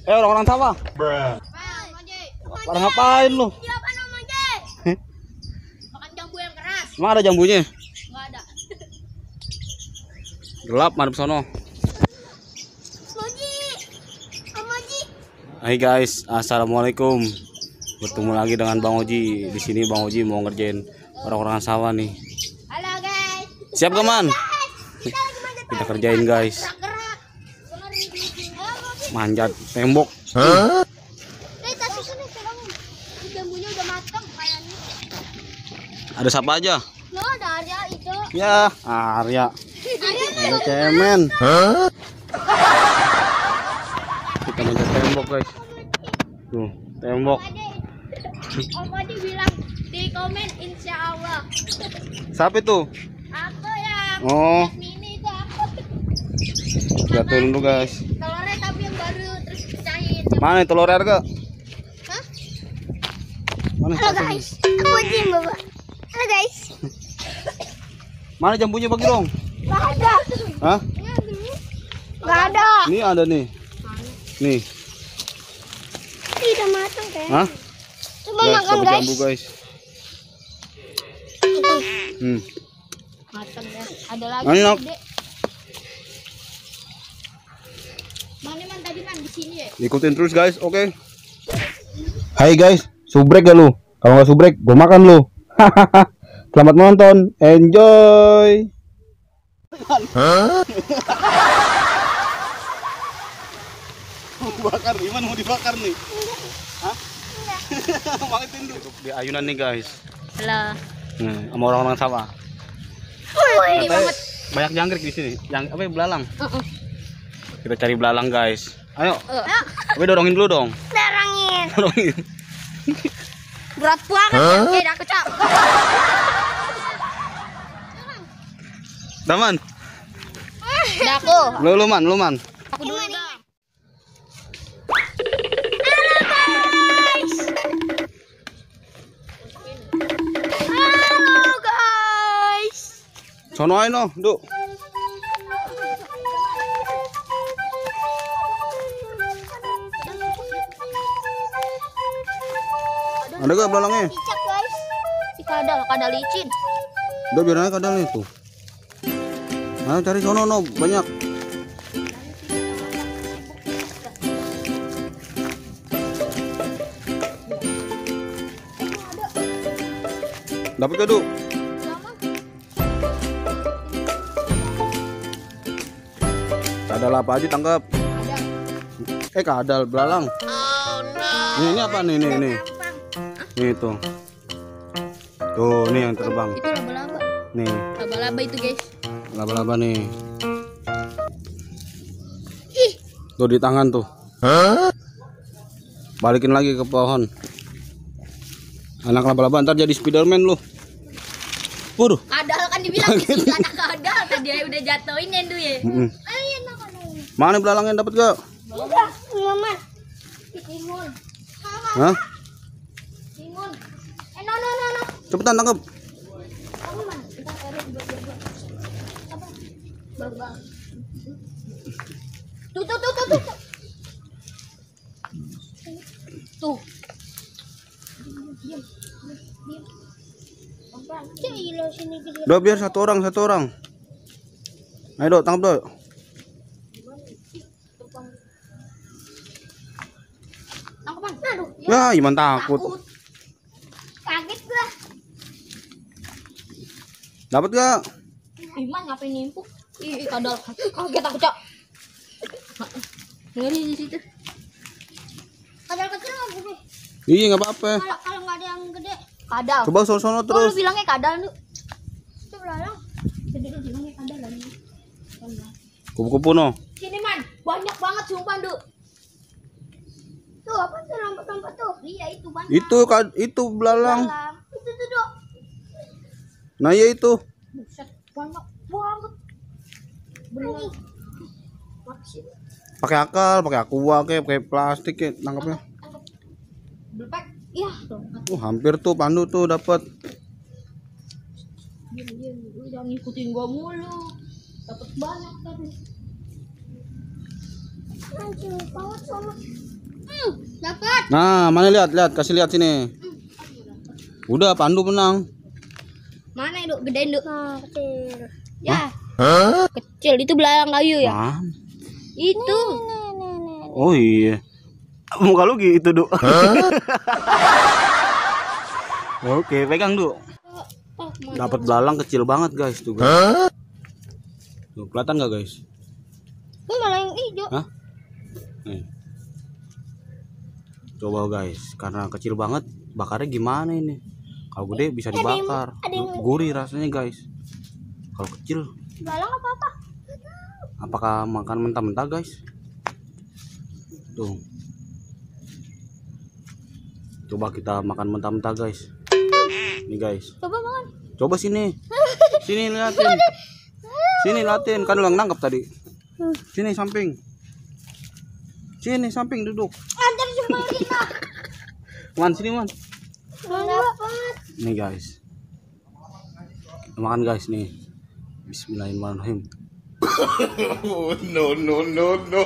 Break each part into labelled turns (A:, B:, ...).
A: Orang-orang sawah. Pada ngapain lu?
B: Makan jambu yang keras.
A: Emang ada jambunya?
B: Enggak ada.
A: Gelap madep sono. Hai guys, assalamualaikum. Bertemu lagi dengan Bang Oji. Di sini Bang Oji mau ngerjain orang-orang sawah nih.
B: Halo guys.
A: Siap gak man? Kita kerjain guys. Manjat tembok.
B: Jambunya udah matang kayaknya.
A: Ada siapa aja?
B: Lo ada Arya itu.
A: Ya, Arya. Ada cemen. Kita manjat tembok guys. Tuh, tembok.
B: Om Adi bilang di komen insya Allah.
A: Siapa itu?
B: Aku yang
A: Oh,
B: mini itu aku.
A: jatuhin dulu guys.
B: Telurnya tapi yang baru terus pecahin.
A: Mana nih telur harga?
B: Hah?
A: Mana?
B: Halo guys. Aku Adi Bapak. Halo guys.
A: Mana jambunya bagi dong?
B: Gak ada.
A: Hah?
B: Gak ada.
A: Ini ada nih. Nih.
B: Udah matang kan?
A: Hah?
B: Coba
A: Guys,
B: makan
A: dapat
B: guys.
A: jambu guys.
B: Matang ya. Ada lagi.
A: Mana, Nok?
B: Gede. Mana man tadi man di sini ya?
A: Ikutin terus guys, oke? Hai guys, subrek gak lu? Kalau nggak subrek, gue makan lu. Selamat menonton, enjoy. Mau dibakar, gimana mau dibakar nih? Hah? Bangetin dulu. Di ayunan nih guys.
B: Halo.
A: Sama orang-orang sawah. Katanya banyak jangkrik di sini. Yang apa ya, belalang? Kita cari belalang guys. Ayo. Tapi dorongin dulu dong.
B: Dorongin.
A: Dorongin.
B: Berat banget ya. Oke, aku cap.
A: Daman.
B: Udah aku.
A: Lu man.
B: Aku dulu dong. Halo guys.
A: Sono aja no, Duk. Ada gak belalangnya?
B: Cicak guys. Si kadal licin.
A: Udah biar aja kadal itu. Ayo cari sono no, banyak. Dapat gak, Duk? Kadal apa aja tangkap? Kadal belalang. Ini apa nih? Nih tuh. Tuh, nih yang terbang.
B: Itu laba-laba.
A: Nih,
B: Laba-laba itu guys.
A: laba-laba nih. Tuh di tangan tuh. Balikin lagi ke pohon. Anak laba-laba ntar jadi Spiderman lu. Waduh.
B: Kadal kan dibilang di sini anak kadal. Tadi udah jatuhin ya Du ya.
A: Mana belalangnya dapat gak?
B: Udah, Mama. Timun.
A: Hah?
B: Timun. No.
A: Cepetan tangkap.
B: Kamu mana? Kita taruh apa? Bang. Tuh. Tuh. Diam. Cilo sini gede.
A: Udah biar satu orang. Ayo Dok, tangkap Dok.
B: Tangkapan. Aduh.
A: Ya, Iman takut.
B: Kaget gua.
A: Dapat gak?
B: Iman ngapain nimpuk? Ih, kadal. Kaget aku, Cok. Ngeri di situ. Kadal kecil nggak gede?
A: Iya, nggak apa-apa.
B: Kalau nggak ada yang gede. Kadal.
A: Coba sono
B: Lu
A: terus.
B: bilangnya kadal lu. Itu belalang. Jadi lu bilangnya kadal lagi.
A: Kupu-kupu no.
B: Sini man, banyak banget sumpah Du. Tuh apa tuh lompat-lompat tuh? Iya itu banyak.
A: Itu belalang.
B: Itu tuh Du.
A: Nah, ya itu.
B: Buset, banyak banget. Bener.
A: Pakai akal, pakai aqua, pakai plastik kayak tangkapnya.
B: Belepek. Iya, tuh.
A: Hampir tuh Pandu tuh dapat.
B: Diam, udah ngikutin gua mulu. Dapat Banyak tadi. Anjing banget sono. Dapat.
A: Nah, mana lihat, kasih lihat sini. Udah, Pandu menang.
B: Mana itu? Gedein, Duk. Nah, kecil. Ya. Kecil itu belalang kayu ya?
A: Mana?
B: Itu.
A: Oh iya. Muka lu gitu, Duk. Oke, pegang, Duk. Dapat belalang kecil banget, guys, tuh, guys. Tuh, kelihatan nggak, guys?
B: Ini malah yang hijau.
A: Hah? Nih. Coba, guys, karena kecil banget, bakarnya gimana ini? Kalau gede bisa dibakar. Gurih rasanya, guys. Kalau kecil,
B: Belalang apa-apa?
A: apakah makan mentah-mentah, guys? Tuh. Coba kita makan mentah-mentah, guys. Nih, guys.
B: Coba makan.
A: Coba sini. Sini liatin. Sini liatin, kan lu yang nangkep tadi. Sini samping. Sini samping duduk.
B: Antar cuma kita.
A: Man, sini, Man.
B: Dapat.
A: Nih, guys. Kita makan, guys, nih. Bismillahirrahmanirrahim.
C: No, no, no, no.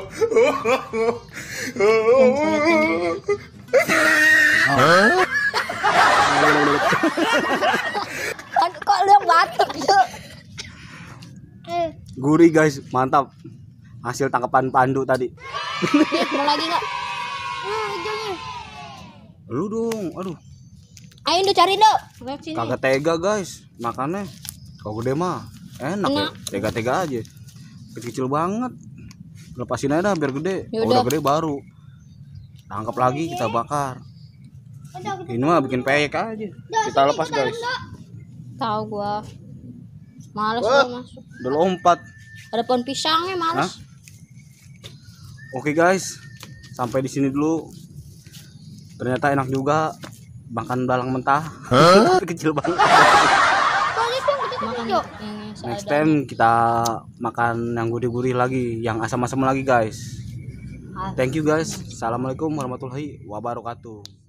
B: Kok lu yang batuk, Duk?
A: Gurih, guys, mantap. Hasil tangkapan Pandu tadi.
B: Mau lagi enggak? Hijaunya.
A: Lu dong, aduh.
B: Ayo Duk cari, Duk. Lihat sini.
A: Kagak tega, guys, makannya. Kalau gede mah enak ya. Tega-tega aja. Kecil banget. Lepasin aja dah biar gede. Kalau udah gede baru tangkap lagi kita bakar. Ini mah bikin peyek aja. Kita lepas, guys.
B: Tahu gua. Males gua masuk.
A: Udah lompat.
B: Ada pohon pisangnya, males.
A: Oke, guys. Sampai di sini dulu. Ternyata enak juga makan belalang mentah. Kecil banget.
B: Makan
A: Next time kita makan yang gurih-gurih lagi, yang asam-asam lagi, guys. Thank you, guys. Assalamualaikum warahmatullahi wabarakatuh.